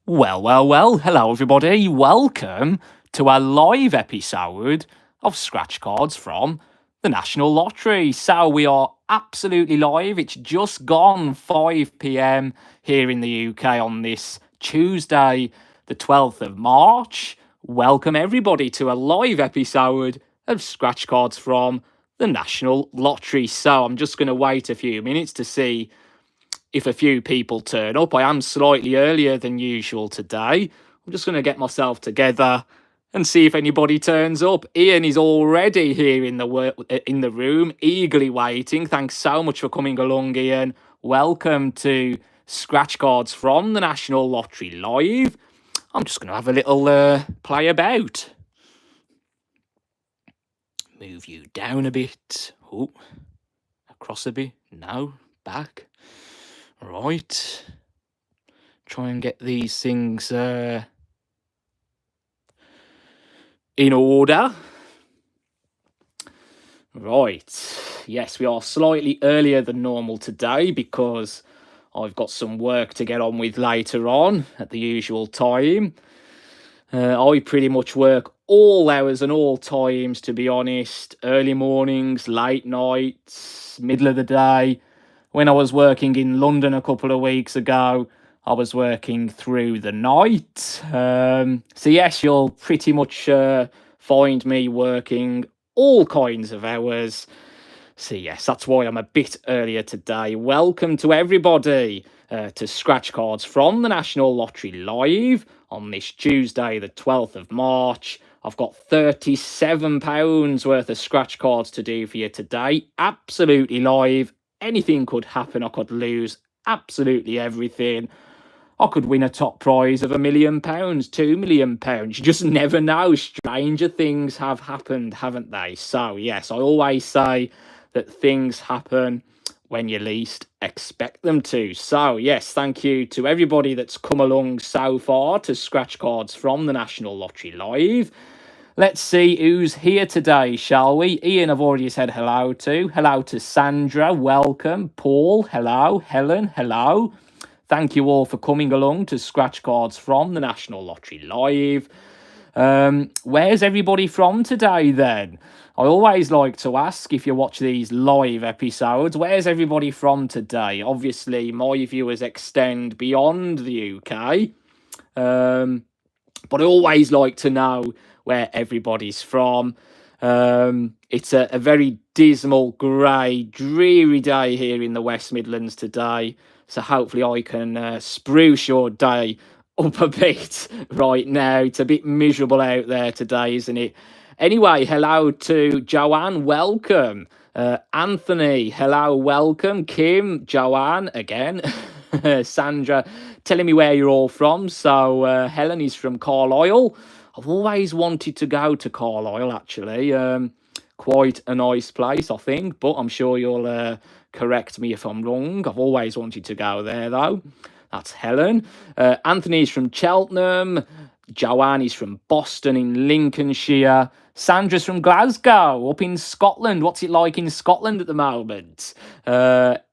Well, hello everybody. Welcome to our live episode of Scratch Cards from the National Lottery. So we are absolutely live. It's just gone 5 p.m. here in the UK on this Tuesday, the 12th of March. Welcome everybody to a live episode of Scratch Cards from the National Lottery. So I'm just going to wait a few minutes to see if a few people turn up. I am slightly earlier than usual today. I'm just going to get myself together and see if anybody turns up. Ian is already here in the room, eagerly waiting. Thanks so much for coming along, Ian. Welcome to Scratch Cards from the National Lottery Live. I'm just going to have a little play about. Move you down a bit. Oh, across a bit. No, back. Right. Try and get these things in order. Right. Yes, we are slightly earlier than normal today because I've got some work to get on with later on at the usual time. I pretty much work all hours and all times, to be honest. Early mornings, late nights, middle of the day. When I was working in London a couple of weeks ago, I was working through the night. So yes, you'll pretty much find me working all kinds of hours. So yes, that's why I'm a bit earlier today. Welcome to everybody to Scratch Cards from the National Lottery Live on this Tuesday, the 12th of March. I've got £37 worth of scratch cards to do for you today. Absolutely live. Anything could happen. I could lose absolutely everything. I could win a top prize of £1 million, £2 million. You just never know. Stranger things have happened, haven't they? So, yes, I always say that things happen when you least expect them to. So, yes, thank you to everybody that's come along so far to Scratch Cards from the National Lottery Live. Let's see who's here today, shall we? Ian, I've already said hello to. Hello to Sandra, welcome. Paul, hello. Helen, hello. Thank you all for coming along to Scratch Cards from the National Lottery Live. Where's everybody from today then? I always like to ask, if you watch these live episodes, where's everybody from today? Obviously, my viewers extend beyond the UK. But I always like to know where everybody's from. It's a very dismal, grey, dreary day here in the West Midlands today. So hopefully I can spruce your day up a bit right now. It's a bit miserable out there today, isn't it? Anyway, hello to Joanne, welcome. Anthony, hello, welcome. Kim, Joanne, again. Sandra, telling me where you're all from. So Helen is from Carlisle. I've always wanted to go to Carlisle, actually. Quite a nice place, I think, but I'm sure you'll correct me if I'm wrong. I've always wanted to go there, though. That's Helen. Anthony's from Cheltenham. Joanne is from Boston in Lincolnshire. Sandra's from Glasgow, up in Scotland. What's it like in Scotland at the moment?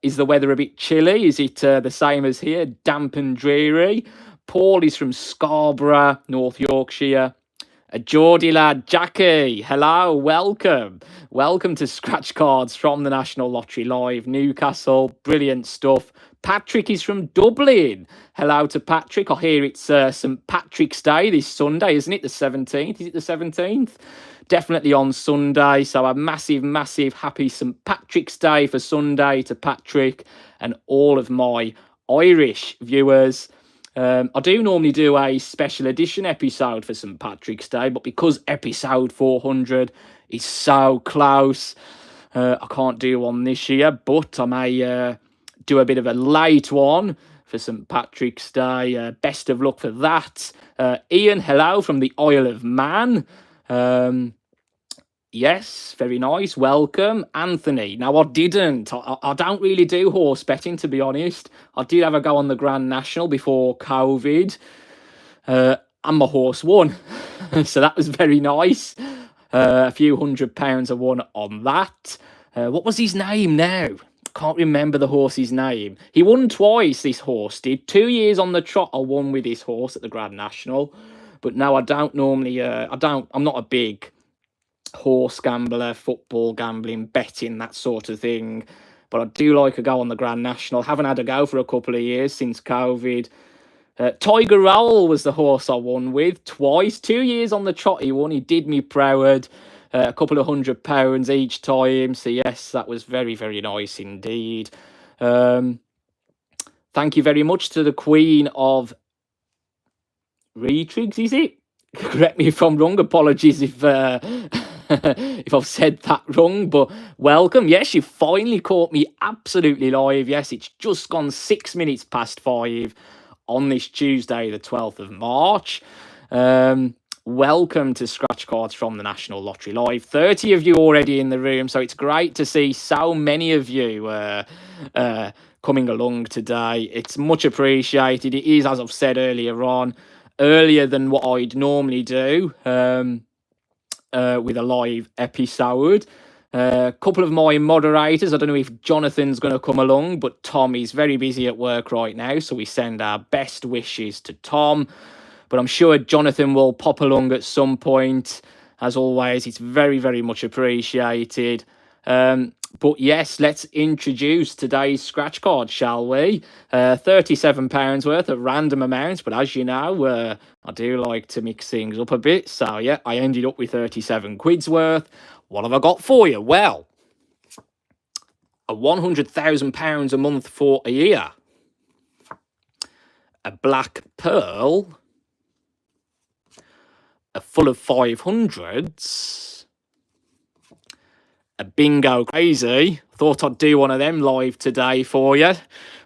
Is the weather a bit chilly? Is it the same as here, damp and dreary? Paul is from Scarborough, North Yorkshire. A Geordie lad, Jackie, hello, welcome. Welcome to Scratch Cards from the National Lottery Live, Newcastle, brilliant stuff. Patrick is from Dublin. Hello to Patrick. I hear it's St. Patrick's Day this Sunday, isn't it? The 17th. Is it the 17th? Definitely on Sunday. So a massive, massive happy St. Patrick's Day for Sunday to Patrick and all of my Irish viewers. I do normally do a special edition episode for St. Patrick's Day, but because episode 400 is so close, I can't do one this year, but I may do a bit of a late one for St. Patrick's Day. Best of luck for that. Ian, hello from the Isle of Man. Yes, very nice. Welcome. Anthony. Now, I don't really do horse betting, to be honest. I did have a go on the Grand National before COVID, and my horse won. So that was very nice. A few £100 I won on that. What was his name now? can't remember the horse's name. He won twice, this horse did. 2 years on the trot I won with this horse at the Grand National. But no, I don't normally, I'm not a big horse gambler, football gambling, betting, that sort of thing. But I do like a go on the Grand National. Haven't had a go for a couple of years since COVID. Tiger Roll was the horse I won with twice. 2 years on the trot he won. He did me proud. A couple of £100 each time. So yes, that was very, very nice indeed. Thank you very much to the Queen of Retrigs, is it? Correct me if I'm wrong. Apologies if if I've said that wrong, but welcome. Yes, you finally caught me absolutely live. Yes, it's just gone 6 minutes past 5 on this Tuesday, the 12th of March. Welcome to Scratch Cards from the National Lottery Live. 30 of you already in the room, so it's great to see so many of you coming along today. It's much appreciated. It is, as I've said earlier on, earlier than what I'd normally do with a live episode. A couple of my moderators, I don't know if Jonathan's going to come along, but Tom is very busy at work right now, so we send our best wishes to Tom. But I'm sure Jonathan will pop along at some point. As always, it's very, very much appreciated. But yes, let's introduce today's scratch card, shall we? £37 worth of random amounts, but as you know, I do like to mix things up a bit. So yeah, I ended up with 37 quid's worth. What have I got for you? Well, a £100,000 a month for a year. A black pearl. A full of 500s. A bingo crazy. Thought I'd do one of them live today for you.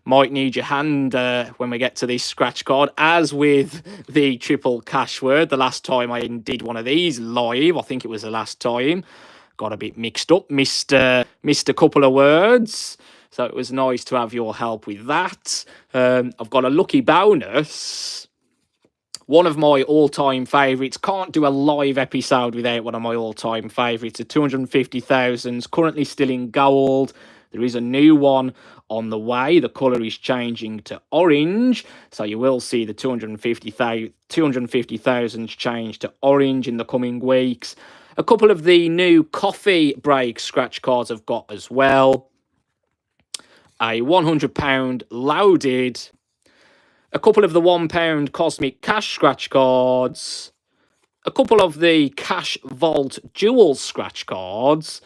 Might need your hand when we get to this scratch card. As with the triple cash word, the last time I did one of these live, I think it was the last time, got a bit mixed up, missed a couple of words. So it was nice to have your help with that. I've got a lucky bonus. One of my all-time favourites. Can't do a live episode without one of my all-time favourites. A 250,000, currently still in gold. There is a new one on the way. The colour is changing to orange. So you will see the 250,000 change to orange in the coming weeks. A couple of the new coffee break scratch cards I've got as well. A £100 loaded. A couple of the £1 Cosmic Cash scratch cards. A couple of the Cash Vault Dual scratch cards.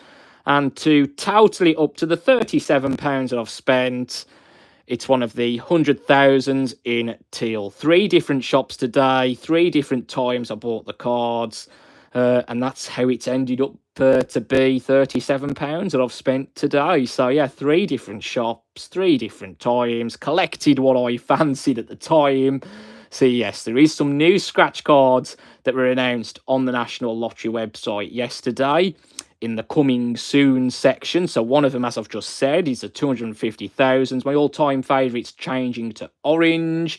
And to total it up to the £37 that I've spent, it's one of the 100,000s in teal. 3 different shops today, 3 different times I bought the cards. And that's how it's ended up to be £37 that I've spent today. So yeah, 3 different shops, 3 different times, collected what I fancied at the time. So yes, there is some new scratch cards that were announced on the National Lottery website yesterday in the coming soon section. So one of them, as I've just said, is the 250,000. My all-time favourite's changing to orange.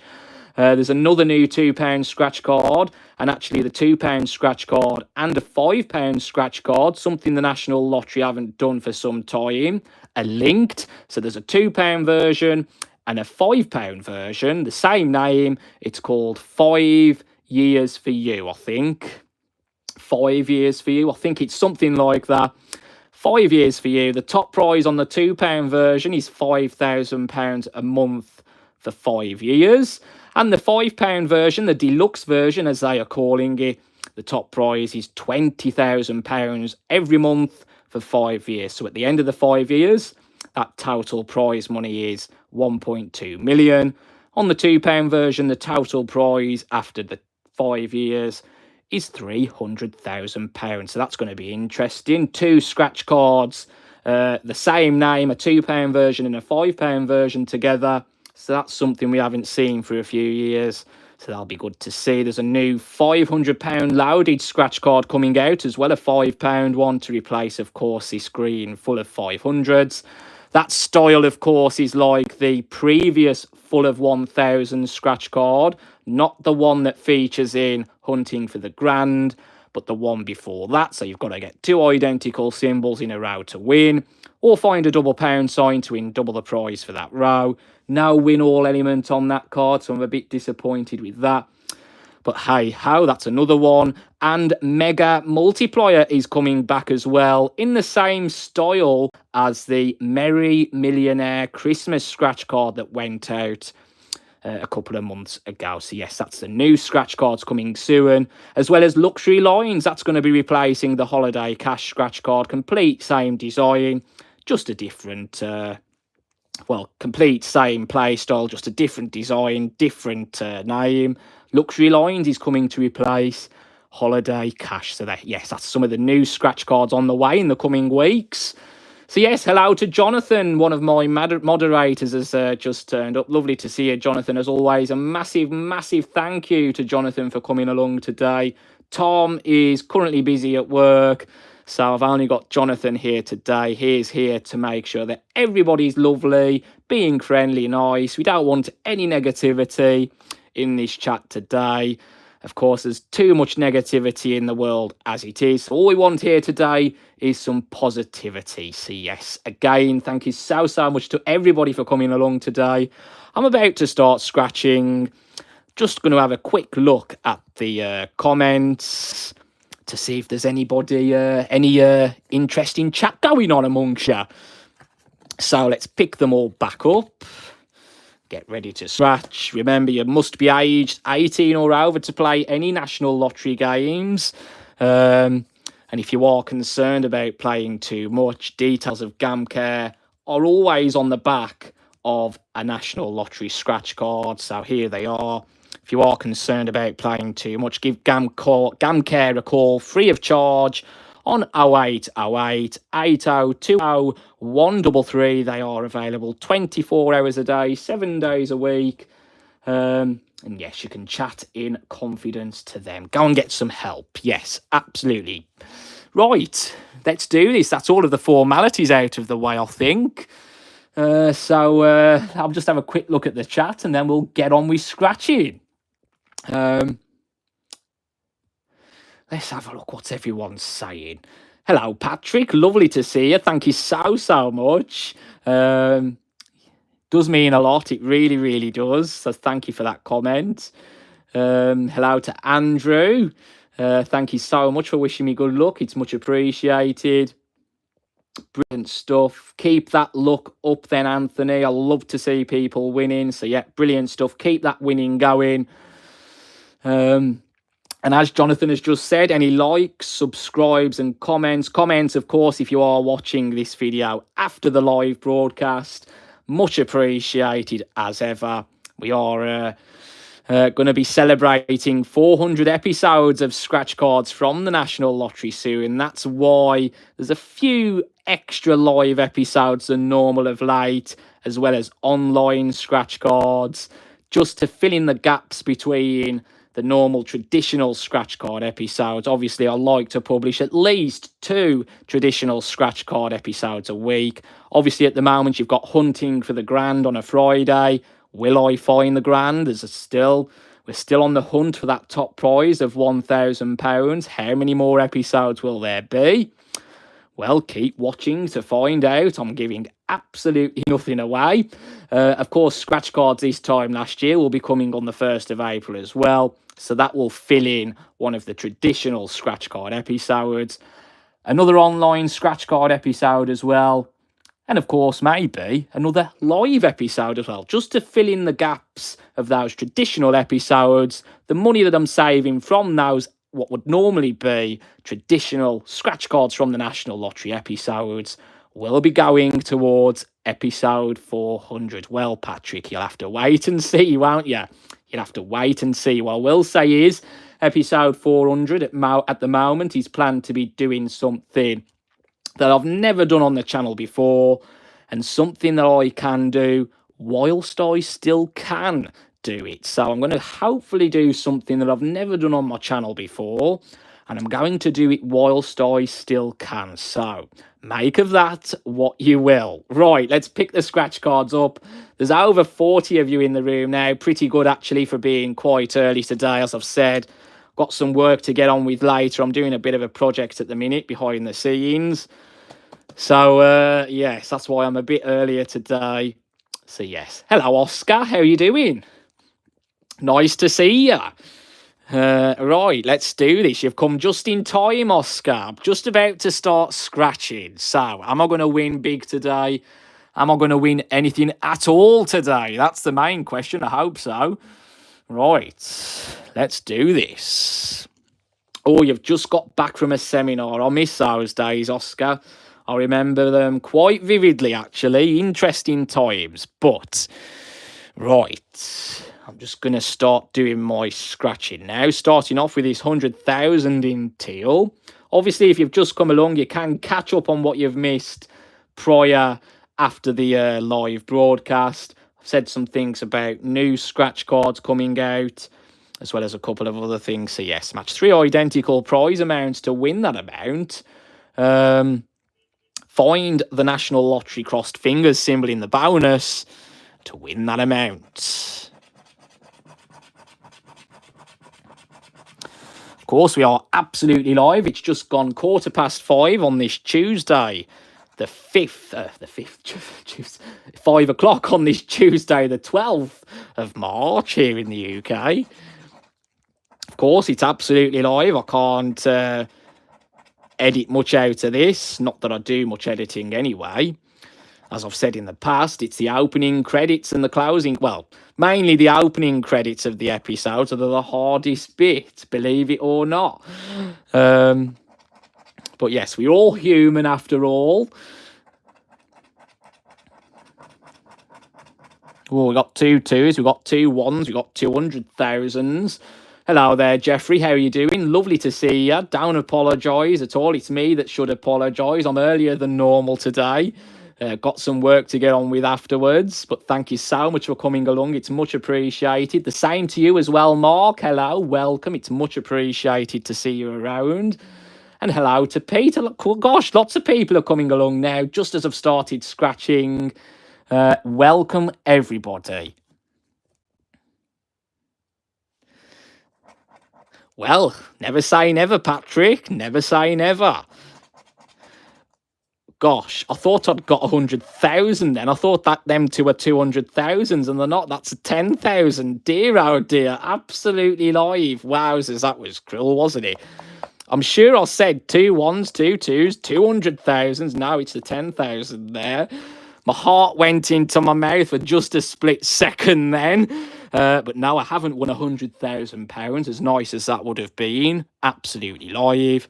There's another new £2 scratch card, and actually the £2 scratch card and a £5 scratch card, something the National Lottery haven't done for some time, are linked. So there's a £2 version and a £5 version, the same name. It's called 5 Years for You, I think. 5 years for you. I think it's something like that. 5 years for you. The top prize on the £2 version is £5,000 a month for 5 years. And the £5 version, the deluxe version, as they are calling it, the top prize is £20,000 every month for 5 years. So at the end of the 5 years, that total prize money is 1.2 million. On the £2 version, the total prize after the 5 years is £300,000. So that's going to be interesting. 2 scratch cards, the same name, a £2 version and a £5 version together. So that's something we haven't seen for a few years. So that'll be good to see. There's a new £500 loaded scratch card coming out as well, a £5 one to replace, of course, this green full of 500s. That style, of course, is like the previous full of 1,000 scratch card, not the one that features in Hunting for the Grand, but the one before that. So you've got to get 2 identical symbols in a row to win, or find a double pound sign to win double the prize for that row. No win all element on that card, so I'm a bit disappointed with that. But hey ho, that's another one. And Mega Multiplier is coming back as well, in the same style as the Merry Millionaire Christmas scratch card that went out a couple of months ago. So yes, that's the new scratch cards coming soon, as well as Luxury Lines. That's going to be replacing the Holiday Cash scratch card. Complete same design, just a different complete same play style, just a different design, different name. Luxury Lines is coming to replace Holiday Cash. So that, yes, that's some of the new scratch cards on the way in the coming weeks. So yes, hello to Jonathan, one of my moderators has just turned up. Lovely to see you, Jonathan, as always. A massive, massive thank you to Jonathan for coming along today. Tom is currently busy at work, so I've only got Jonathan here today. He's here to make sure that everybody's lovely, being friendly, nice. We don't want any negativity in this chat today. Of course, there's too much negativity in the world as it is. So all we want here today is some positivity. So yes, again, thank you so much to everybody for coming along today. I'm about to start scratching. Just going to have a quick look at the comments to see if there's anybody, any interesting chat going on amongst you. So let's pick them all back up. Get ready to scratch. Remember, you must be aged 18 or over to play any national lottery games. And if you are concerned about playing too much, details of gam care are always on the back of a national lottery scratch card. So here they are. If you are concerned about playing too much, give gam care a call free of charge on 0808 8020 133. They are available 24 hours a day, 7 days a week. And yes, you can chat in confidence to them. Go and get some help. Yes, absolutely. Right, let's do this. That's all of the formalities out of the way, I think. So I'll just have a quick look at the chat and then we'll get on with scratching. Let's have a look. What's everyone saying? Hello, Patrick. Lovely to see you. Thank you so much. Does mean a lot. It really, really does. So thank you for that comment. Hello to Andrew. Thank you so much for wishing me good luck. It's much appreciated. Brilliant stuff. Keep that luck up then, Anthony. I love to see people winning. So yeah, brilliant stuff. Keep that winning going. And as Jonathan has just said, any likes, subscribes and comments. Comments, of course, if you are watching this video after the live broadcast. Much appreciated as ever. We are going to be celebrating 400 episodes of Scratch Cards from the National Lottery soon. That's why there's a few extra live episodes than normal of late, as well as online Scratch Cards, just to fill in the gaps between the normal traditional scratch card episodes. Obviously, I like to publish at least 2 traditional scratch card episodes a week. Obviously, at the moment, you've got Hunting for the Grand on a Friday. Will I find the grand? We're still on the hunt for that top prize of £1,000. How many more episodes will there be? Well, keep watching to find out. I'm giving absolutely nothing away. Of course, Scratch Cards this time last year will be coming on the 1st of April as well. So that will fill in one of the traditional Scratch Card episodes. Another online Scratch Card episode as well. And of course, maybe another live episode as well, just to fill in the gaps of those traditional episodes. The money that I'm saving from those, what would normally be traditional Scratch Cards from the National Lottery episodes, will be going towards episode 400. Well, Patrick, you'll have to wait and see, won't you? You'll have to wait and see. What I will say is, episode 400 at the moment is planned to be doing something that I've never done on the channel before, and something that I can do whilst I still can do it. So I'm going to hopefully do something that I've never done on my channel before, and I'm going to do it whilst I still can. So make of that what you will. Right, let's pick the scratch cards up. There's over 40 of you in the room now. Pretty good, actually, for being quite early today, as I've said. got some work to get on with later. I'm doing a bit of a project at the minute behind the scenes. So, yes, that's why I'm a bit earlier today. So, yes. Hello, Oscar. How are you doing? Nice to see you. Right, let's do this. You've come just in time, Oscar. I'm just about to start scratching. So, am I going to win big today? Am I going to win anything at all today? That's the main question. I hope so. Right, let's do this. Oh, you've just got back from a seminar. I miss those days, Oscar. I remember them quite vividly, actually. Interesting times. But, right, I'm just going to start doing my scratching now. Starting off with this 100,000 in teal. Obviously, if you've just come along, you can catch up on what you've missed prior, after the live broadcast. I've said some things about new scratch cards coming out, as well as a couple of other things. So yes, match 3 identical prize amounts to win that amount. Find the National Lottery crossed fingers symbol in the bonus to win that amount. Of course, we are absolutely live. It's just gone 5:15 on this Tuesday, the 5 o'clock on this Tuesday, the 12th of March here in the UK. Of course, it's absolutely live. I can't edit much out of this. Not that I do much editing anyway. As I've said in the past, it's the opening credits and the closing. Well, mainly the opening credits of the episodes are the hardest bit, believe it or not. But yes, we're all human after all. Oh, we got 2 2s, we got 2 1s, we got 200,000s. Hello there, Jeffrey. How are you doing? Lovely to see you. Don't apologise at all. It's me that should apologise. I'm earlier than normal today. Got some work to get on with afterwards. But thank you so much for coming along. It's much appreciated. The same to you as well, Mark. Hello, welcome. It's much appreciated to see you around. And hello to Peter. Gosh, lots of people are coming along now, just as I've started scratching. Welcome, everybody. Well, never say never, Patrick. Never say never. Gosh, I thought I'd got 100,000 then. I thought that them two are 200,000s, and they're not. That's a 10,000. Dear, oh dear. Absolutely live. Wowzers, that was cruel, wasn't it? I'm sure I said 2 1s, 2 2s, 200,000s. Now it's the 10,000 there. My heart went into my mouth for just a split second then. But no, I haven't won £100,000, as nice as that would have been. Absolutely live.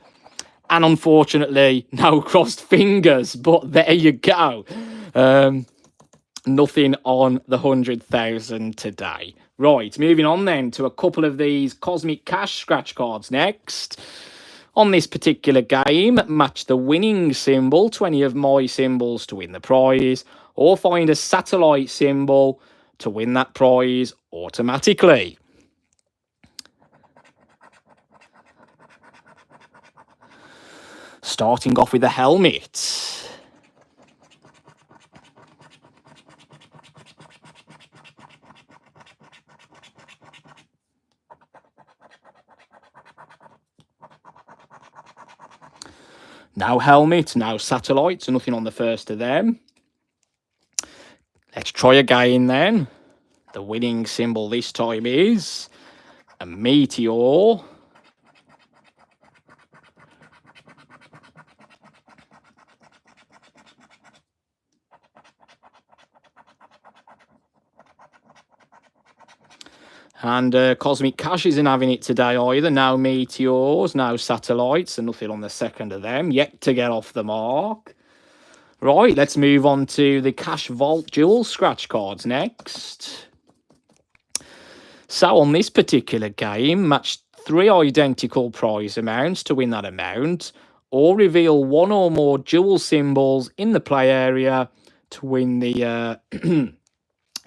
And unfortunately, no crossed fingers, but there you go. Nothing on the 100,000 today. Right, moving on then to a couple of these Cosmic Cash scratch cards next. On this particular game, match the winning symbol, 20 of my symbols to win the prize, or find a satellite symbol to win that prize automatically. Starting off with the helmet. No helmet, no satellites, nothing on the first of them. Let's try again then. The winning symbol this time is a meteor. And Cosmic Cash isn't having it today either. No meteors, no satellites, and nothing on the second of them. Yet to get off the mark. Right, let's move on to the Cash Vault Dual scratch cards next. So on this particular game, match 3 identical prize amounts to win that amount, or reveal 1 or more dual symbols in the play area to win the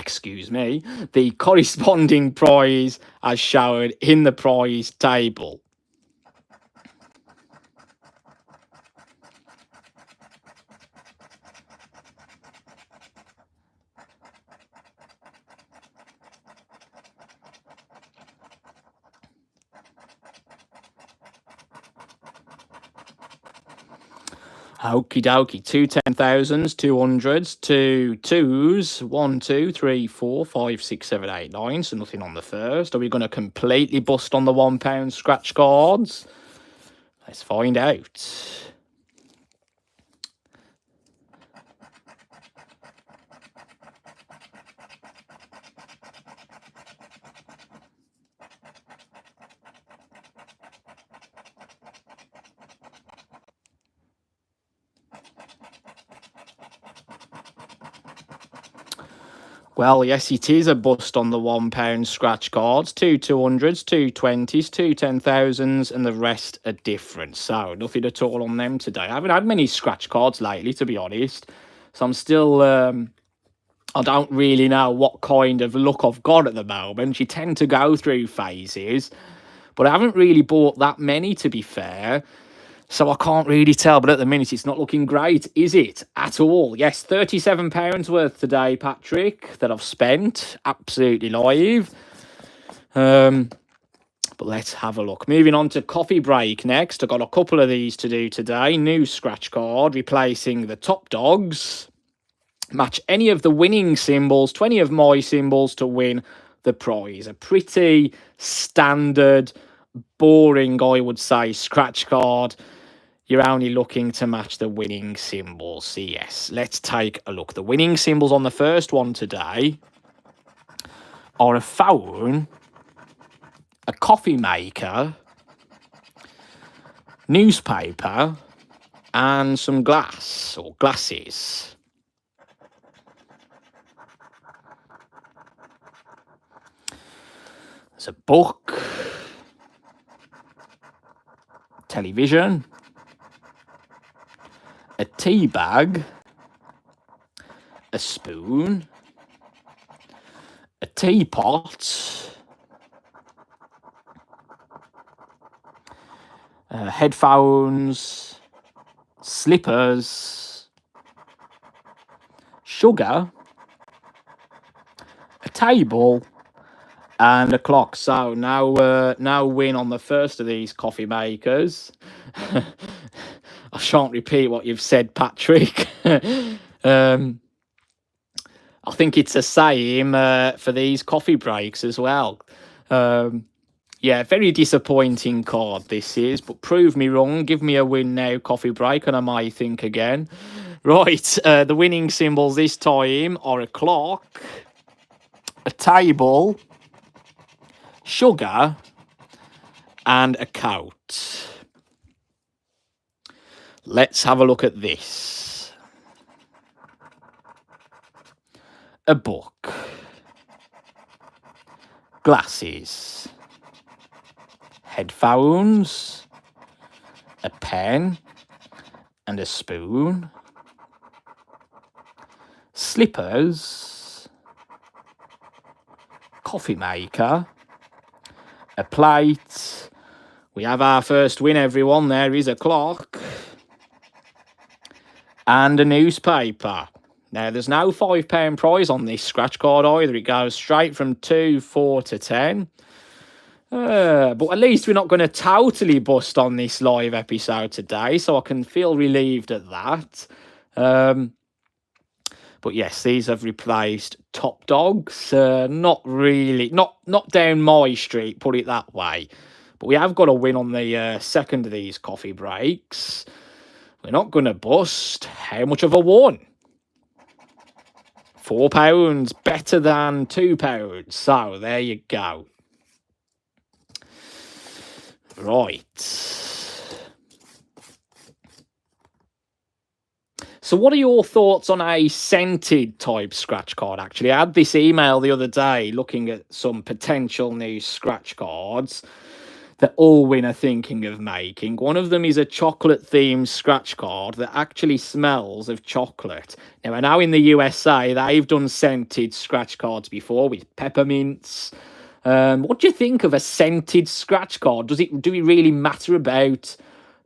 excuse me, the corresponding prize as shown in the prize table. Okie dokie, 2 10,000s, 200s, 2 2s, 1 2 3 4 5 6 7 8 9. So nothing on the first. Are we going to completely bust on the £1 scratch cards? Let's find out. Well, yes, it is a bust on the £1 scratch cards. 2 200s, 2 20s, 2 10,000s, and the rest are different. So nothing at all on them today. I haven't had many scratch cards lately, to be honest. So I'm still, I don't really know what kind of luck I've got at the moment. You tend to go through phases, but I haven't really bought that many, to be fair. So I can't really tell, but at the minute it's not looking great, is it? At all. Yes, £37 worth today, Patrick, that I've spent. Absolutely live. But let's have a look. Moving on to coffee break next. I've got a couple of these to do today. New scratch card, replacing the top dogs. Match any of the winning symbols, 20 of my symbols to win the prize. A pretty standard, boring, I would say, scratch card. You're only looking to match the winning symbols. So yes, let's take a look. The winning symbols on the first one today are a phone, a coffee maker, newspaper, and some glass or glasses. There's a book, television, a tea bag, a spoon, a teapot, headphones, slippers, sugar, a table, and a clock. So now win on the first of these coffee makers. I shan't repeat what you've said, Patrick. I think it's the same for these coffee breaks as well. Yeah, very disappointing card this is, but prove me wrong. Give me a win now, coffee break, and I might think again. Right, the winning symbols this time are a clock, a table, sugar, and a coat. Let's have a look at this. A book, glasses, headphones, a pen and a spoon, slippers, coffee maker, a plate. We have our first win, everyone. There is a clock and a newspaper. Now, there's no £5 prize on this scratch card either. It goes straight from 2, 4 to 10. But at least we're not going to totally bust on this live episode today, so I can feel relieved at that. But yes, these have replaced top dogs. Not really, not down my street, put it that way. But we have got a win on the second of these coffee breaks. We're not going to bust. How much of a won? £4, better than £2. So there you go. Right. So what are your thoughts on a scented type scratch card, actually? I had this email the other day looking at some potential new scratch cards that Allwyn are thinking of making. One of them is a chocolate-themed scratch card that actually smells of chocolate. Now, I know in the USA, they've done scented scratch cards before with peppermints. What do you think of a scented scratch card? Do we really matter about...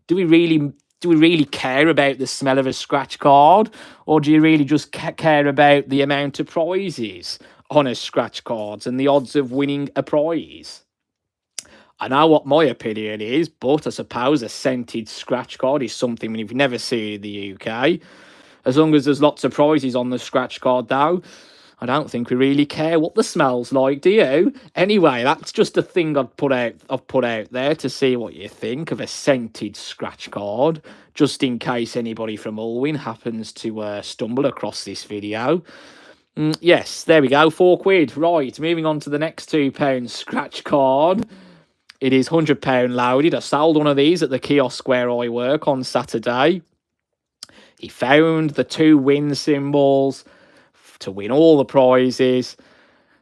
Do we really care about the smell of a scratch card? Or do you really just care about the amount of prizes on a scratch cards and the odds of winning a prize? I know what my opinion is, but I suppose a scented scratch card is something we've never seen in the UK. As long as there's lots of prizes on the scratch card, though, I don't think we really care what the smell's like, do you? Anyway, that's just a thing I've put out there to see what you think of a scented scratch card, just in case anybody from Ulwyn happens to stumble across this video. Yes, there we go, £4. Right, moving on to the next £2 scratch card. It is £100 loaded. I sold one of these at the kiosk where I work on Saturday. He found the 2 win symbols to win all the prizes.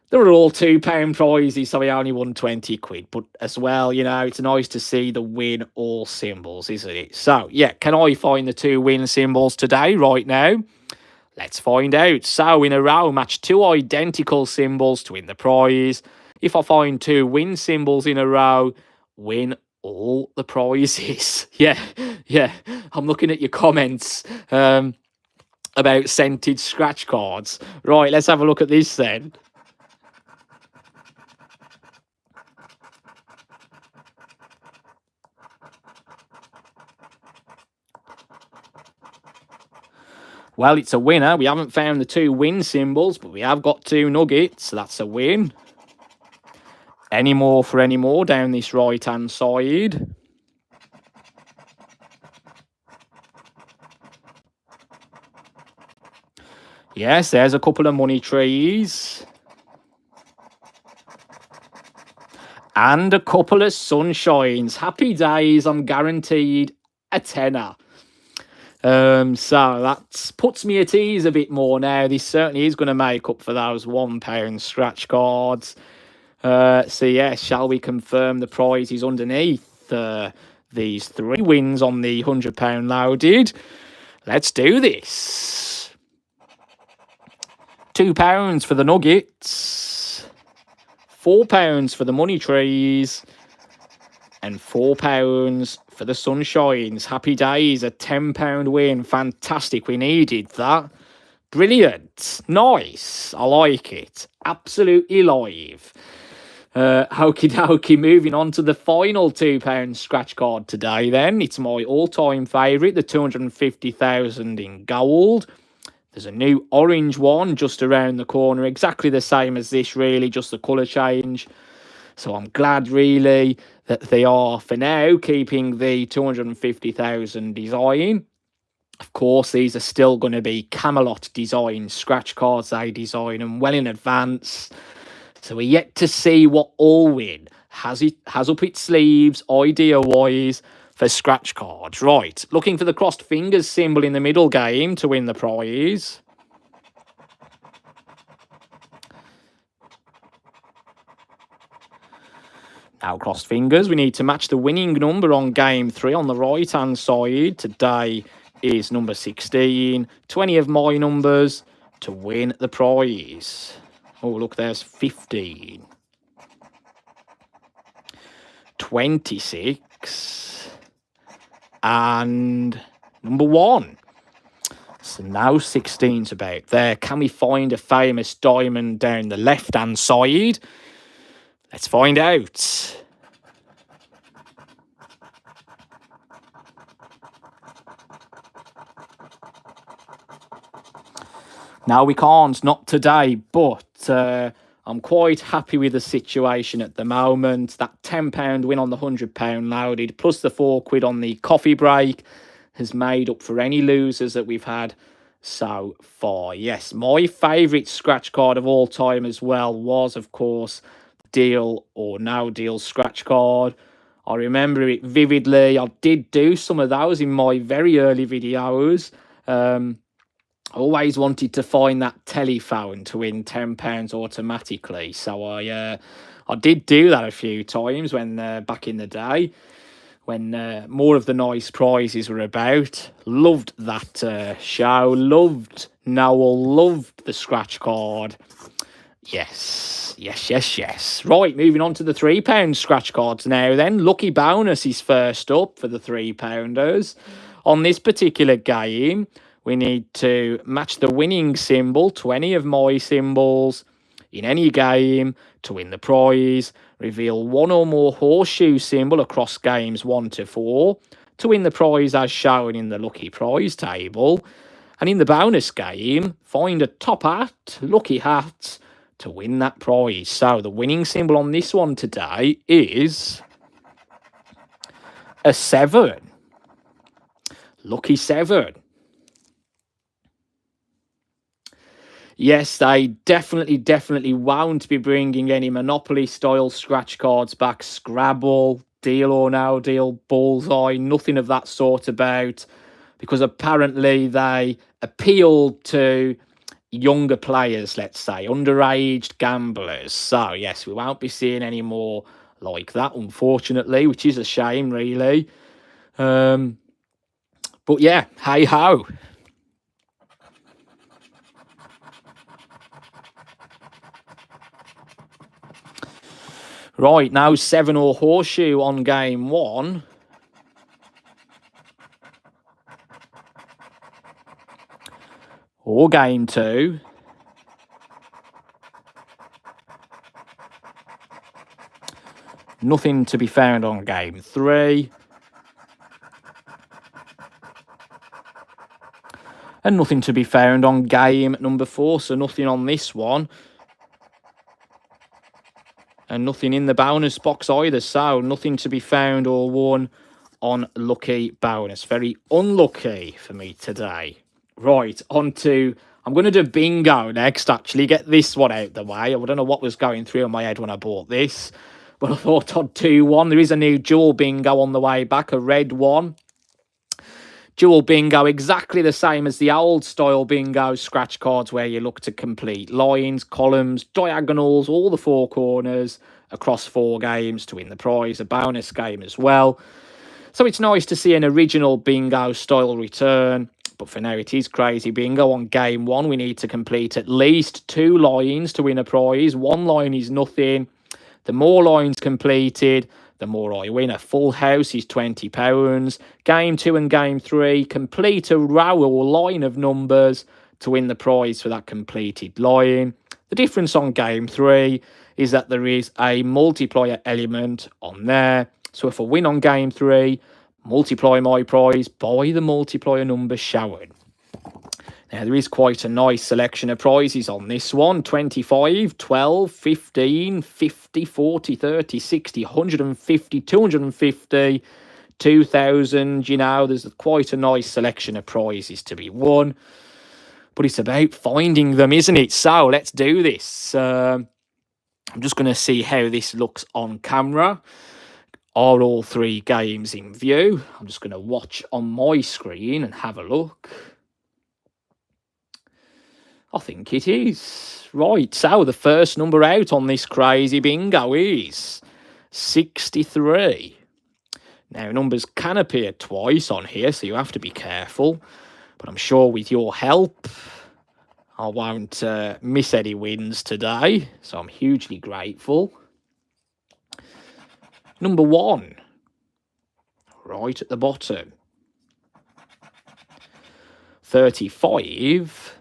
They were all £2 prizes, so he only won 20 quid. But as well, you know, it's nice to see the win all symbols, isn't it? So, yeah, can I find the 2 win symbols today, right now? Let's find out. So, in a row, match 2 identical symbols to win the prize. If I find 2 win symbols in a row, win all the prizes. Yeah. I'm looking at your comments about scented scratch cards. Right, let's have a look at this then. Well, it's a winner. We haven't found the 2 win symbols, but we have got 2 nuggets. So that's a win. Any more for any more down this right-hand side. Yes, there's a couple of money trees. And a couple of sunshines. Happy days, I'm guaranteed a tenner. So that puts me at ease a bit more now. This certainly is going to make up for those £1 scratch cards. So yeah, shall we confirm the prize is underneath these 3 wins on the £100 loaded? Let's do this. £2 for the nuggets, £4 for the money trees, and £4 for the sunshines. Happy days, a £10 win. Fantastic, we needed that. Brilliant, nice, I like it. Absolutely live. Okie dokie, moving on to the final £2 scratch card today then. It's my all-time favourite, the 250,000 in gold. There's a new orange one just around the corner, exactly the same as this really, just the colour change. So I'm glad really that they are, for now, keeping the 250,000 design. Of course, these are still going to be Camelot design scratch cards. They design them well in advance. So we're yet to see what Ulwyn has up its sleeves, idea-wise, for scratch cards. Right, looking for the crossed fingers symbol in the middle game to win the prize. Now, crossed fingers, we need to match the winning number on game 3 on the right-hand side. Today is number 16. 20 of my numbers to win the prize. Oh, look, there's 15. 26. And number 1. So now 16's about there. Can we find a famous diamond down the left-hand side? Let's find out. Now we can't, not today, but I'm quite happy with the situation at the moment. That £10 win on the £100 loaded, plus the £4 on the coffee break, has made up for any losers that we've had so far. Yes, my favourite scratch card of all time as well was, of course, Deal or No Deal scratch card. I remember it vividly. I did do some of those in my very early videos. I always wanted to find that telephone to win £10 automatically. So I did do that a few times when back in the day, when more of the nice prizes were about. Loved that show. Loved Noel. Loved the scratch card. Yes. Right, moving on to the £3 scratch cards now then. Lucky bonus is first up for the £3-pounders. On this particular game, we need to match the winning symbol to any of my symbols in any game to win the prize. Reveal one or more horseshoe symbol across games 1 to 4 to win the prize as shown in the lucky prize table. And in the bonus game, find a top hat, lucky hat, to win that prize. So the winning symbol on this one today is a 7. Lucky 7. Yes, they definitely won't be bringing any Monopoly-style scratch cards back. Scrabble, Deal or No Deal, Bullseye, nothing of that sort about, because apparently they appealed to younger players, let's say, underage gamblers. So, yes, we won't be seeing any more like that, unfortunately, which is a shame, really. But yeah, hey-ho. Right, now 7 or horseshoe on game 1. Or game 2. Nothing to be found on game 3. And nothing to be found on game number 4, so nothing on this one. And nothing in the bonus box either, so nothing to be found or won on lucky bonus. Very unlucky for me today. Right, on to... I'm going to do bingo next, actually. Get this one out the way. I don't know what was going through in my head when I bought this, but I thought I'd do one. There is a new dual bingo on the way back, a red one. Dual bingo, exactly the same as the old style bingo scratch cards, where you look to complete lines, columns, diagonals, all the 4 corners across 4 games to win the prize, a bonus game as well. So it's nice to see an original bingo style return. But for now, it is crazy bingo. On game 1, we need to complete at least 2 lines to win a prize. 1 line is nothing. The more lines completed, the more I win. A full house is £20. Game 2 and game 3, complete a row or line of numbers to win the prize for that completed line. The difference on game 3 is that there is a multiplier element on there. So if I win on game 3, multiply my prize by the multiplier number shown. Now, there is quite a nice selection of prizes on this one. 25, 12, 15, 50, 40, 30, 60, 150, 250, 2,000. You know, there's quite a nice selection of prizes to be won. But it's about finding them, isn't it? So, let's do this. I'm just going to see how this looks on camera. Are all 3 games in view? I'm just going to watch on my screen and have a look. I think it is. Right, so the first number out on this crazy bingo is 63. Now, numbers can appear twice on here, so you have to be careful. But I'm sure with your help, I won't miss any wins today. So I'm hugely grateful. Number 1, right at the bottom. 35.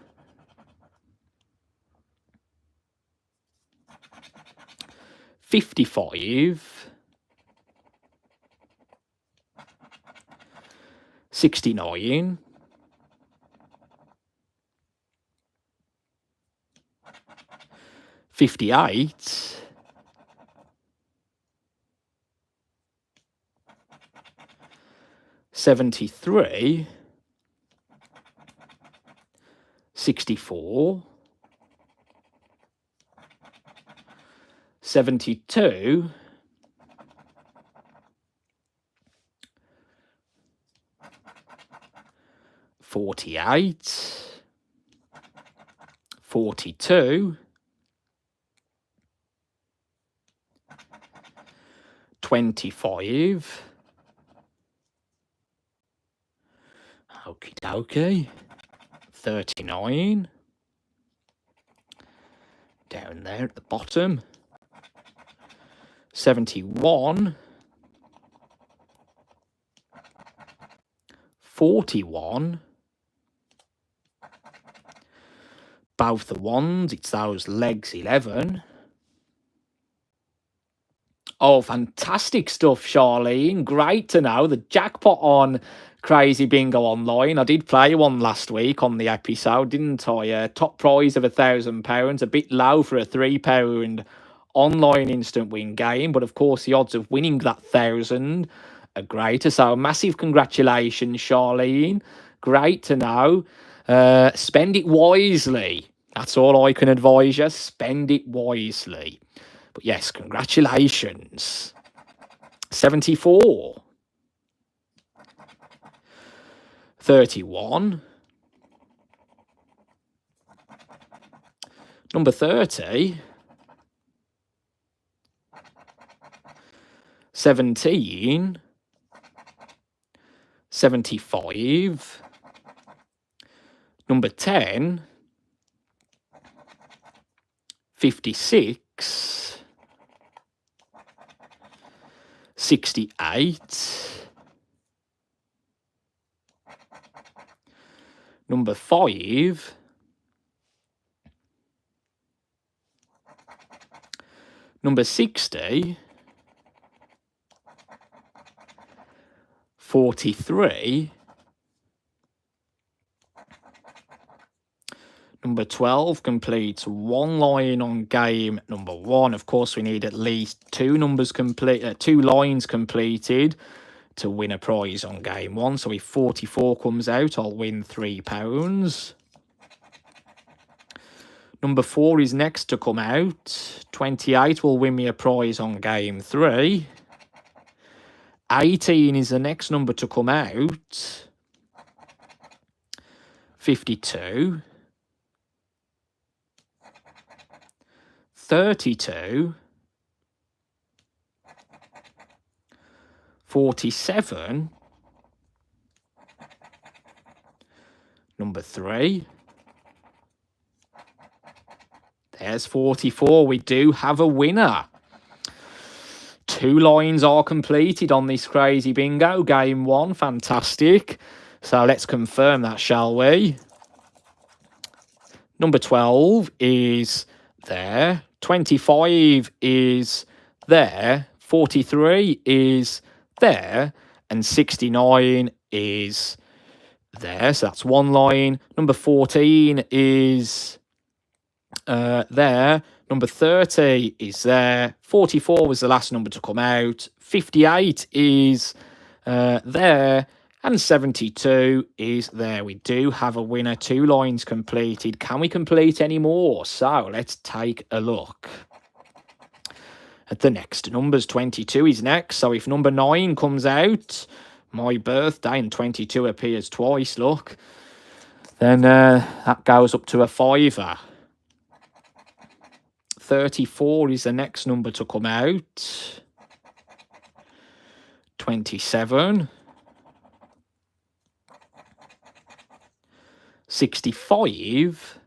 55. 69. 58. 73. 64. 72. 48. 42. 25. Okie dokie. 39. Down there at the bottom. 71. 41. both the ones. It's those legs 11. Oh, fantastic stuff, Charlene. Great to know. The jackpot on Crazy Bingo Online. I did play one last week on the episode, didn't I? Top prize of £1,000. A bit low for a £3 online instant win game. But of course, the odds of winning that 1,000 are greater. So massive congratulations, Charlene. Great to know. Spend it wisely. That's all I can advise you. Spend it wisely. But yes, congratulations. 74. 31. Number 30. 17. 75. Number 10. 56. 68. Number 5. Number 60. 43. Number 12 completes one line on game number 1. Of course, we need at least two lines completed to win a prize on game 1. So if 44 comes out, I'll win £3. Number 4 is next to come out. 28 will win me a prize on game 3. 18 is the next number to come out. 52. 32. 47. Number 3. There's 44. We do have a winner. 2 lines are completed on this Crazy Bingo. Game 1. Fantastic. So let's confirm that, shall we? Number 12 is there. 25 is there. 43 is there. And 69 is there. So that's 1 line. Number 14 is there. Number 30 is there. 44 was the last number to come out. 58 is there. And 72 is there. We do have a winner. 2 lines completed. Can we complete any more? So let's take a look at the next numbers. 22 is next. So if number 9 comes out, my birthday, and 22 appears twice, look, then that goes up to a £5. 34 is the next number to come out. 27. 65.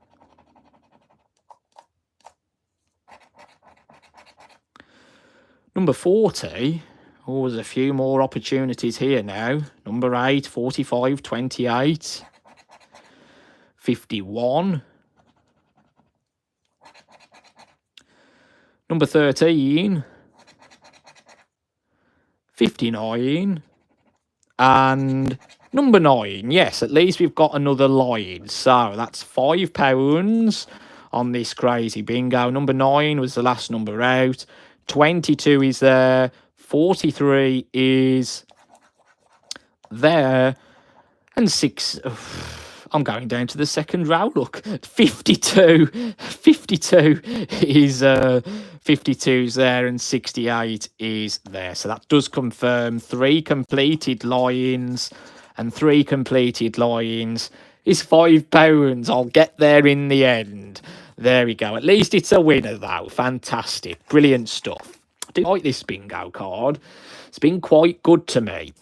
Number 40. Oh, there's a few more opportunities here now. Number 8, 45, 28. 51. Number 13. 59. And number 9. Yes, at least we've got another line. So that's £5 on this Crazy Bingo. Number 9 was the last number out. 22 is there. 43 is there. And 6... I'm going down to the second row, look. 52. 52 is 52's there, and 68 is there. So that does confirm 3 completed lines, and 3 completed lines is £5. I'll get there in the end. There we go. At least it's a winner, though. Fantastic. Brilliant stuff. I do like this bingo card. It's been quite good to me.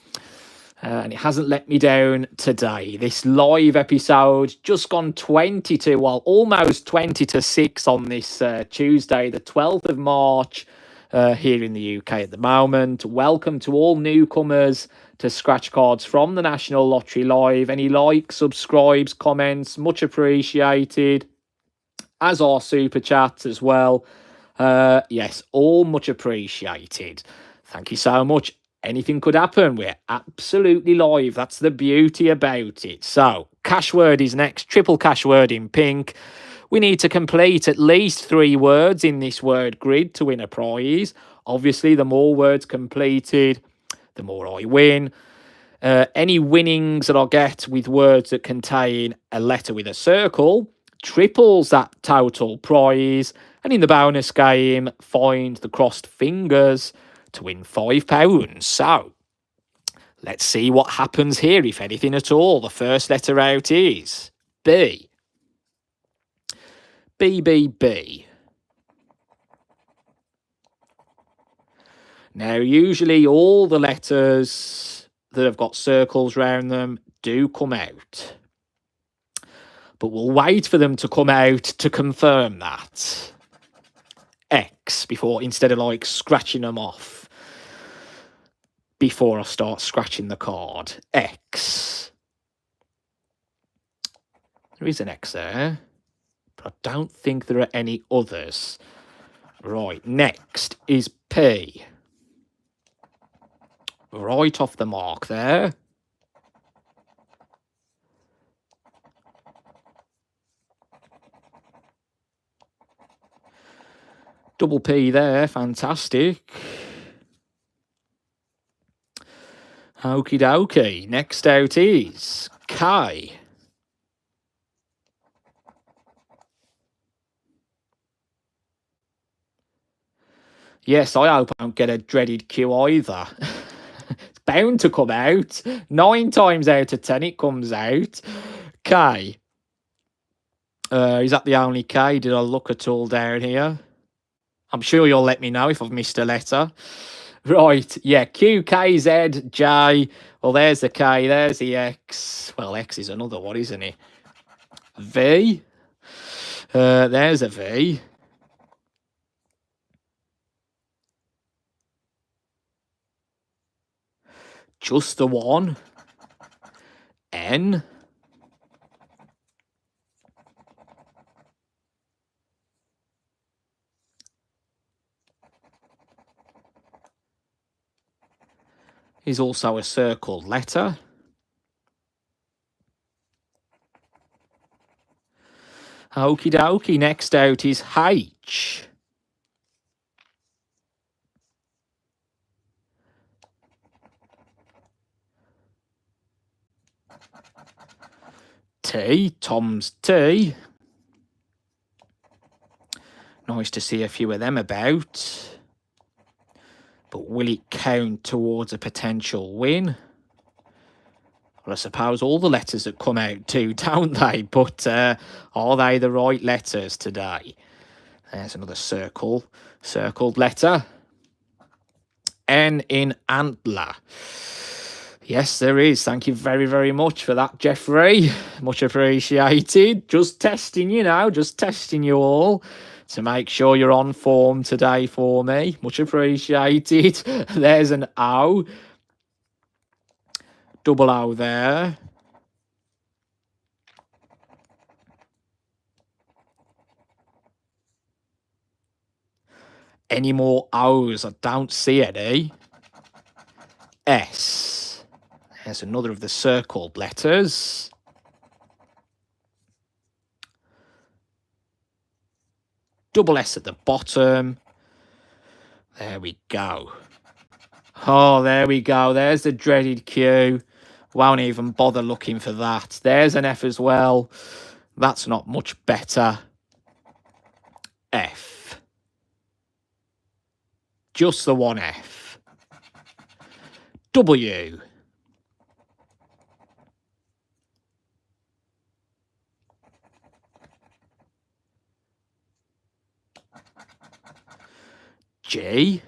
And it hasn't let me down today. This live episode just gone 22, well, almost 20 to 6 on this Tuesday, the 12th of March, here in the UK at the moment. Welcome to all newcomers to Scratchcards from the National Lottery Live. Any likes, subscribes, comments, much appreciated. as our super chats as well. Yes, all much appreciated. Thank you so much. Anything could happen. We're absolutely live. That's the beauty about it. So, cash word is next. Triple cash word in pink. We need to complete at least 3 words in this word grid to win a prize. Obviously, the more words completed, the more I win. Any winnings that I get with words that contain a letter with a circle triples that total prize. And in the bonus game, find the crossed fingers to win £5. So, let's see what happens here, if anything at all. The first letter out is B. B, B, B. Now, usually all the letters that have got circles around them do come out. But we'll wait for them to come out to confirm that. X, instead of like scratching them off before I start scratching the card. X. There is an X there, but I don't think there are any others. Right, next is P. Right off the mark there. Double P there, fantastic. Okie dokie, next out is K. Yes, I hope I don't get a dreaded Q either. It's bound to come out. 9 times out of 10 it comes out. K. Is that the only K? Did I look at all down here? I'm sure you'll let me know if I've missed a letter. Right, yeah, Q, K, Z, J. Well, there's the K, there's the X. Well, X is another one, isn't it? V. There's a V. Just the one. N. Is also a circled letter. Okie dokie, next out is H. T, Tom's T. Nice to see a few of them about. But will it count towards a potential win? Well, I suppose all the letters that come out do, don't they? But are they the right letters today? There's another circled letter. N in antler. Yes, there is. Thank you very, very much for that, Jeffrey. Much appreciated. Just testing you now, just testing you all to make sure you're on form today for me. Much appreciated. There's an O. Double O there. Any more O's? I don't see any. S. There's another of the circled letters. Double S at the bottom. There we go. Oh, there we go. There's the dreaded Q. Won't even bother looking for that. There's an F as well. That's not much better. F. Just the one F. W. G.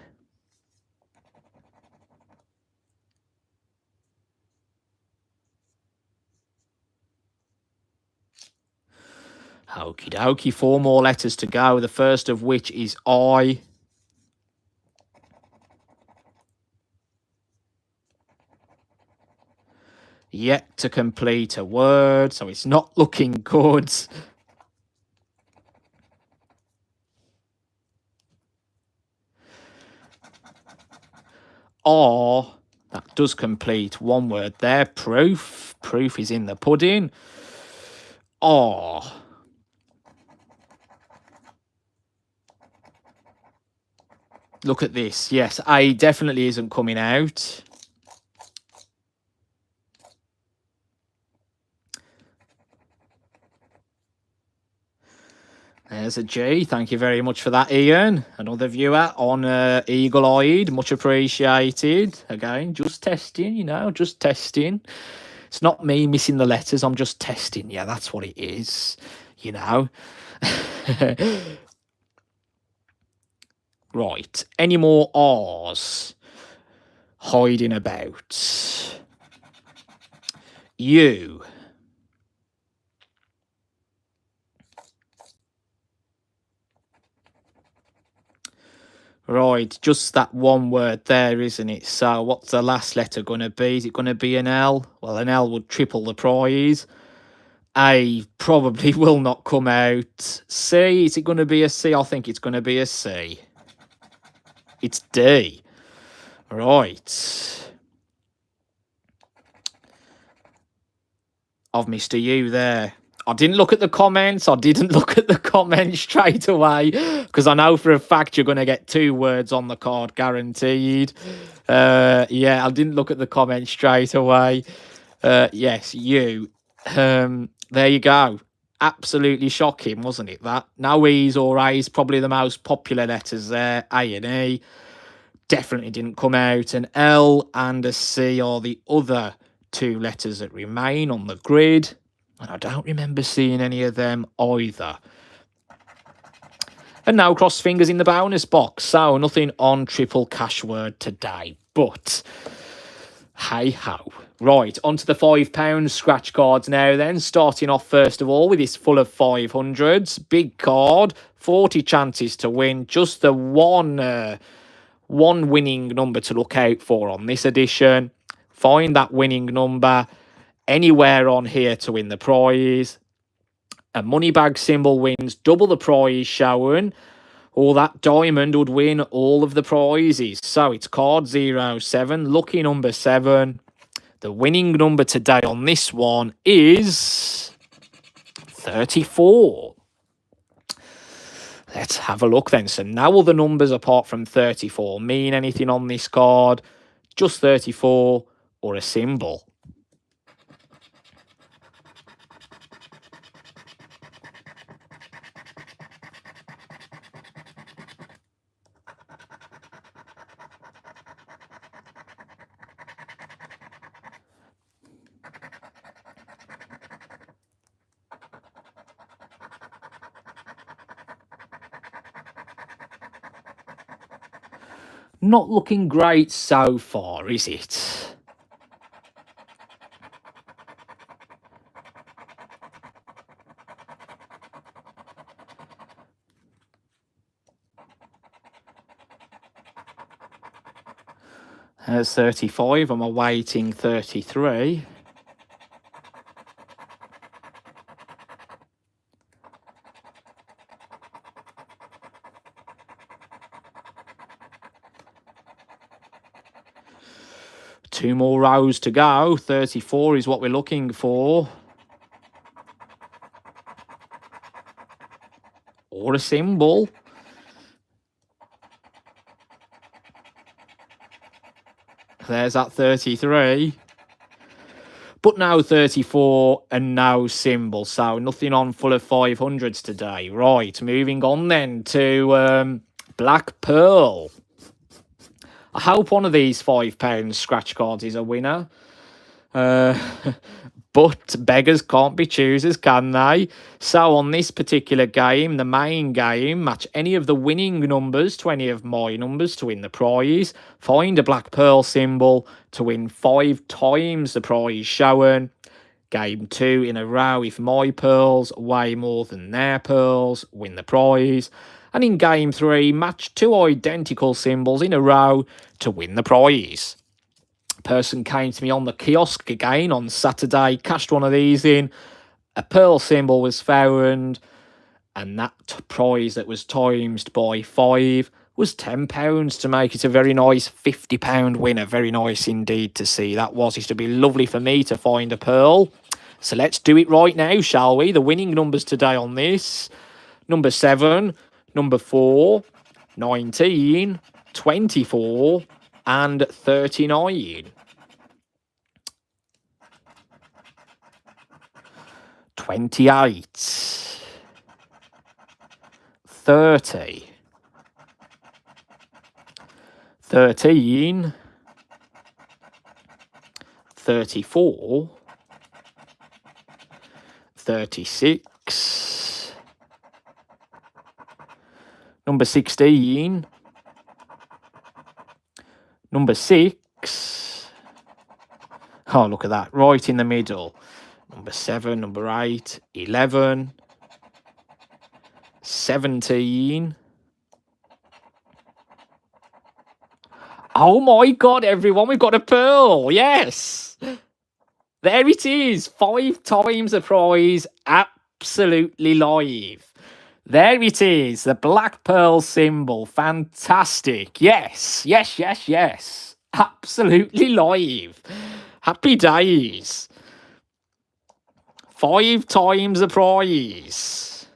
Okie dokie, 4 more letters to go, the first of which is I. Yet to complete a word, so it's not looking good. are. That does complete one word there. Proof. Proof is in the pudding. Are. Look at this. Yes, A definitely isn't coming out. There's a G. Thank you very much for that, Ian. Another viewer on Eagle-Eyed. Much appreciated. Again, just testing, you know, just testing. It's not me missing the letters. I'm just testing. Yeah, that's what it is, you know. Right. Any more R's hiding about? You. Right, just that one word there, isn't it? So what's the last letter going to be? Is it going to be an L? Well, an L would triple the prize. A probably will not come out. C, is it going to be a C? I think it's going to be a C. It's D. Right. I've missed a U there. I didn't look at the comments. I didn't look at the comments straight away because I know for a fact you're going to get 2 words on the card guaranteed. Yeah, I didn't look at the comments straight away. Yes, you. There you go. Absolutely shocking, wasn't it, that? No E's or A's, probably the most popular letters there. A and E definitely didn't come out. An L and a C are the other 2 letters that remain on the grid. And I don't remember seeing any of them either. And now cross fingers in the bonus box. So nothing on triple cash word today. But hey ho. Right, onto the £5 scratch cards now then. Starting off first of all with this full of 500s. Big card, 40 chances to win. Just the one winning number to look out for on this edition. Find that winning number anywhere on here to win the prize. A money bag symbol wins double the prize shown, or that diamond would win all of the prizes. So it's card 07, lucky number 7. The winning number today on this one is 34. Let's have a look then. So now all the numbers apart from 34 mean anything on this card. Just 34 or a symbol. Not looking great so far, is it? There's 35. I'm awaiting 33. Two more rows to go. 34 is what we're looking for. Or a symbol. There's that 33. But now 34 and no symbol. So nothing on full of 500s today. Right, moving on then to Black Pearl. I hope one of these £5 scratch cards is a winner. But beggars can't be choosers, can they? So on this particular game, the main game, match any of the winning numbers to any of my numbers to win the prize. Find a Black Pearl symbol to win 5 times the prize shown. Game 2 in a row if my pearls weigh more than their pearls, win the prize. And in Game 3, match 2 identical symbols in a row to win the prize. Person came to me on the kiosk again on Saturday, cashed one of these in. A pearl symbol was found, and that prize that was times by 5 was £10 to make it a very nice £50 winner. Very nice indeed to see. That was. It would be lovely for me to find a pearl. So let's do it right now, shall we? The winning numbers today on this. Number 7, number 4, 19, 24 and 39. 28, 30, 13, 34, 36, number 16, number 6, oh look at that, right in the middle, number 7, number 8, 11, 17, oh my god everyone, we've got a pearl, yes! There it is, 5 times the prize, absolutely live. There it is, the black pearl symbol, fantastic. Yes, yes, yes, yes, absolutely live. Happy days. 5 times the prize.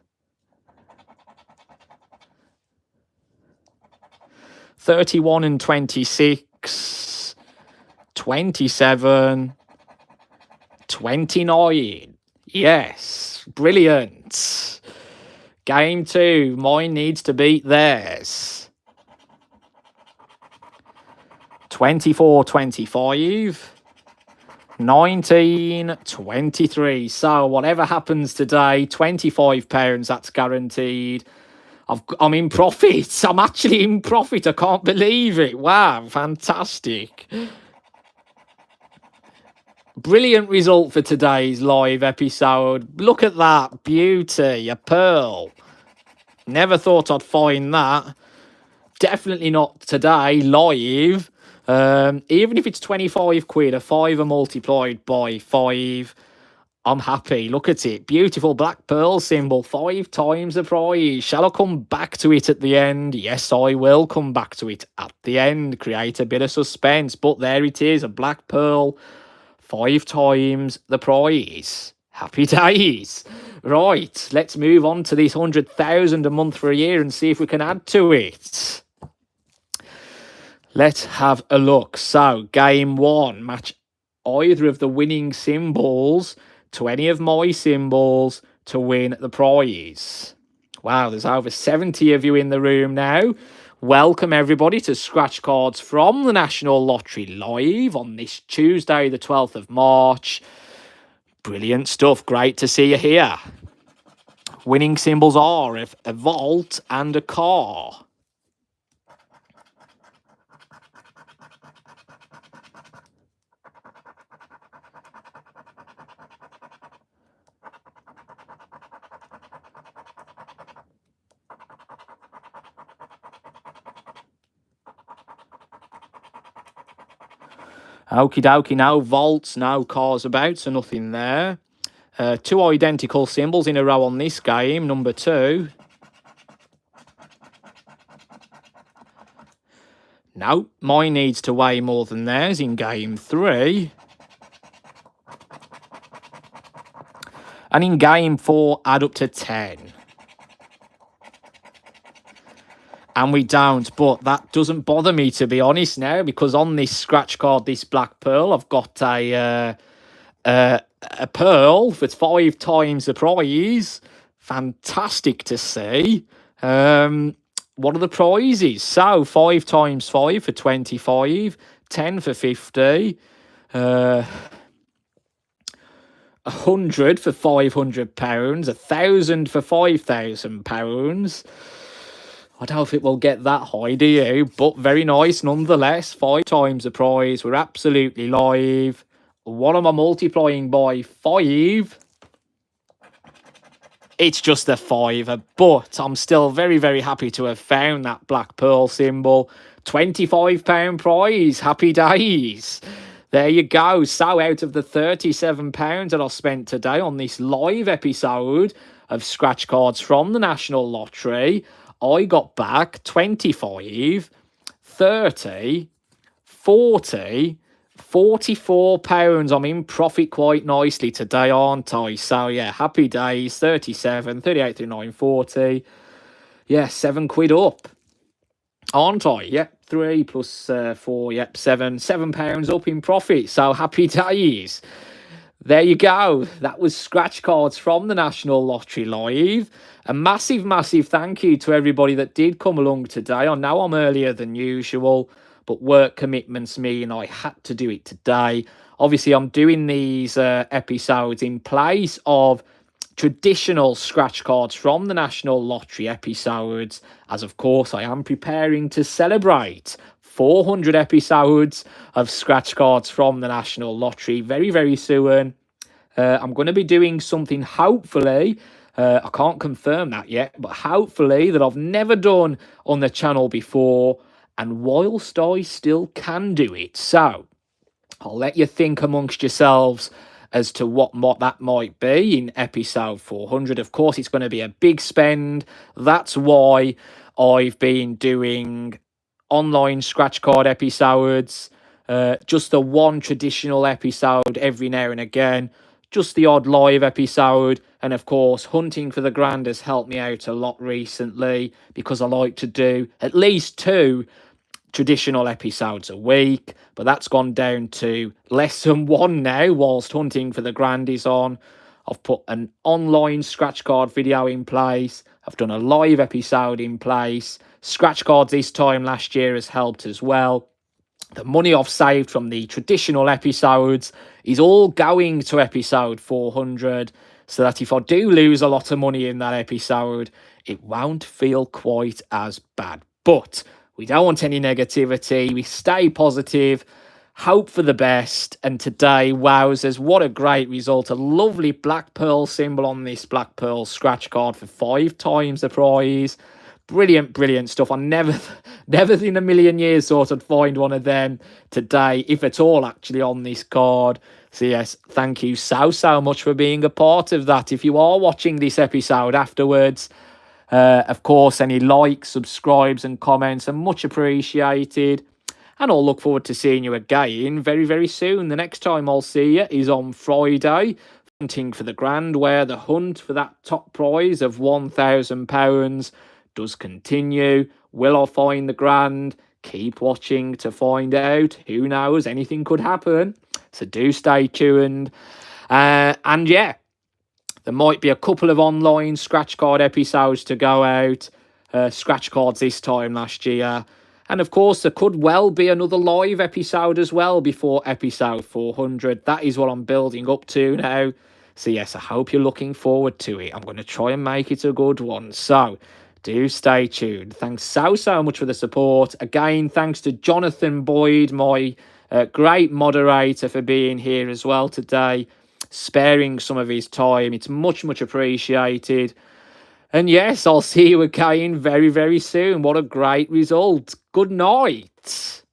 31 and 26, 27, 29. Yes, brilliant. Game 2, mine needs to beat theirs. 24, 25, 19, 23. So whatever happens today, £25, that's guaranteed. I'm in profit. I'm actually in profit. I can't believe it. Wow, fantastic. Brilliant result for today's live episode. Look at that beauty, a pearl. Never thought I'd find that. Definitely not today, live. Even if it's 25 quid, a fiver multiplied by 5, I'm happy. Look at it. Beautiful black pearl symbol, 5 times the prize. Shall I come back to it at the end? Yes, I will come back to it at the end. Create a bit of suspense. But there it is, a black pearl, 5 times the prize. Happy days. Right, let's move on to this 100,000 a month for a year and see if we can add to it. Let's have a look. So, game 1, match either of the winning symbols to any of my symbols to win the prize. Wow, there's over 70 of you in the room now. Welcome everybody to Scratch Cards from the National Lottery live on this Tuesday, the 12th of March. Brilliant stuff. Great to see you here. Winning symbols are a vault and a car. Okie dokie, no vaults, no cars about, so nothing there. 2 identical symbols in a row on this game, number 2. No, mine needs to weigh more than theirs in game 3. And in game 4, add up to 10. And we don't, but that doesn't bother me, to be honest, now, because on this scratch card, this black pearl, I've got a pearl for 5 times the prize. Fantastic to see. What are the prizes? So 5 times 5 for 25, 10 for 50, 100 for £500, 1,000 for £5,000. I don't know if it will get that high, do you? But very nice nonetheless. 5 times the prize. We're absolutely live. What am I multiplying by? 5. It's just a 5, but I'm still very, very happy to have found that black pearl symbol. £25 prize. Happy days. There you go. So out of the £37 that I spent today on this live episode of Scratch Cards from the National Lottery, I got back 25, 30, 40, £44. I'm in profit quite nicely today, aren't I? So yeah, happy days. 37, 38, 39, 40. Yeah, £7 up, aren't I? Yep, 3 plus 4, yep, £7 up in profit. So happy days. There you go. That was Scratch Cards from the National Lottery Live. A massive, massive thank you to everybody that did come along today. I know I'm earlier than usual, but work commitments mean I had to do it today. Obviously, I'm doing these episodes in place of traditional scratch cards from the National Lottery episodes, as of course I am preparing to celebrate 400 episodes of scratch cards from the National Lottery very, very soon. I'm going to be doing something, hopefully, I can't confirm that yet, but hopefully that I've never done on the channel before, and whilst I still can do it. So I'll let you think amongst yourselves as to what that might be in episode 400. Of course, it's going to be a big spend. That's why I've been doing online scratch card episodes, just the one traditional episode every now and again, just the odd live episode. And of course, Hunting for the Grand has helped me out a lot recently, because I like to do at least 2 traditional episodes a week, but that's gone down to less than 1 now whilst Hunting for the Grand is on. I've put an online scratch card video in place. I've done a live episode in place. Scratch cards this time last year has helped as well. The money I've saved from the traditional episodes is all going to episode 400, so that if I do lose a lot of money in that episode, it won't feel quite as bad. But we don't want any negativity. We stay positive, hope for the best. And today, wowzers, what a great result. A lovely black pearl symbol on this black pearl scratch card for 5 times the prize. Brilliant, brilliant stuff. I never in a million years thought I'd find one of them today, if at all, actually, on this card. So yes, thank you so much for being a part of that. If you are watching this episode afterwards, of course, any likes, subscribes and comments are much appreciated. And I'll look forward to seeing you again very, very soon. The next time I'll see you is on Friday, Hunting for the Grand, where the hunt for that top prize of £1,000 does continue. Will I find the Grand? Keep watching to find out. Who knows? Anything could happen. So do stay tuned. And yeah, there might be a couple of online scratch card episodes to go out. Scratch cards this time last year. And of course, there could well be another live episode as well before episode 400. That is what I'm building up to now. So yes, I hope you're looking forward to it. I'm going to try and make it a good one. So do stay tuned. Thanks so much for the support. Again, thanks to Jonathan Boyd, my great moderator, for being here as well today, sparing some of his time. It's much appreciated. And yes, I'll see you again very, very soon. What a great result. Good night.